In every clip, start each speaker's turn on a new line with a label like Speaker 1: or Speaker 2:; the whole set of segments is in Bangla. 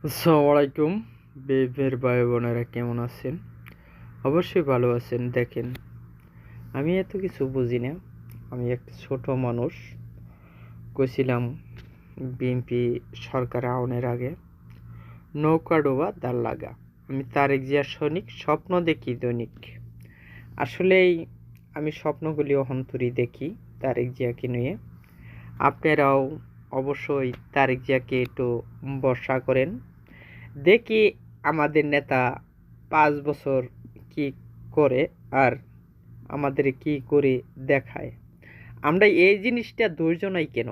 Speaker 1: আসসালামু আলাইকুম। বিএফের ভাই বোনেরা কেমন আছেন? অবশ্যই ভালো আছেন। দেখেন, আমি এত কিছু বুঝি না। আমি একটা ছোট মানুষ। কইছিলাম বিএনপি সরকার আওনের আগে নৌকা ডোবা দাল লাগা। আমি তারেক জিয়ার সৈনিক, স্বপ্ন দেখি দৈনিক। আসলেই আমি স্বপ্নগুলি অহন্তরী দেখি তারেক জিয়াকে নিয়ে। আপনারাও অবশ্যই তারেক জিয়াকে একটু ভরসা করেন। দেখি আমাদের নেতা 5 বছর কি করে আর আমাদের কি করে দেখায়। আমরা এই জিনিসটা ধৈর্য নাই কেন?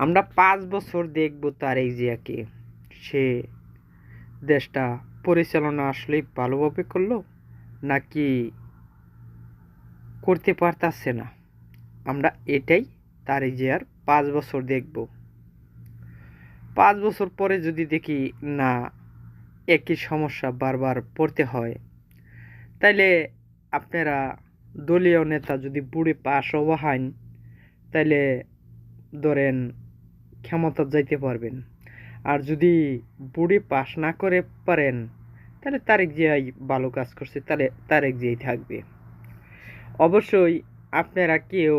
Speaker 1: আমরা 5 বছর দেখব তারেক জিয়াকে। সে দেশটা পরিচালনা আসলে ভালোভাবে করলো নাকি করতে পারতাছে না। আমরা এটাই তারেক জিয়ার 5 বছর দেখব। 5 বছর পরে যদি দেখি না একই সমস্যা বারবার পড়তে হয়, তাইলে আপনারা দলীয় নেতা যদি বুড়ি পাশও বহান, তাইলে ধরেন ক্ষমতা যাইতে পারবেন। আর যদি বুড়ি পাস না করে পারেন, তাহলে তারেক জিয়াই ভালো কাজ করছে, তাহলে তারেক জিয়াই থাকবে। অবশ্যই আপনারা কেউ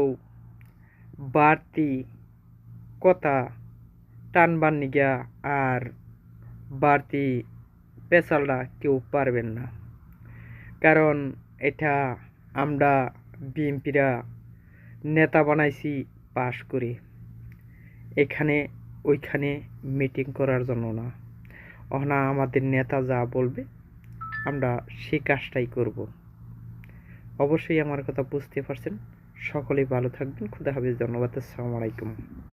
Speaker 1: বাড়তি কথা টানবার নিগা আর বাড়তি পেশালটা কেউ পারবেন না। কারণ এটা আমরা বিএনপিরা নেতা বানাইছি পাশ করে, এখানে ওইখানে মিটিং করার জন্য না। না, আমাদের নেতা যা বলবে আমরা সেই কাজটাই করব। অবশ্যই আমার কথা বুঝতে পারছেন। সকলেই ভালো থাকবেন। খুদা হাফেজ। ধন্যবাদ। আসসালামু আলাইকুম।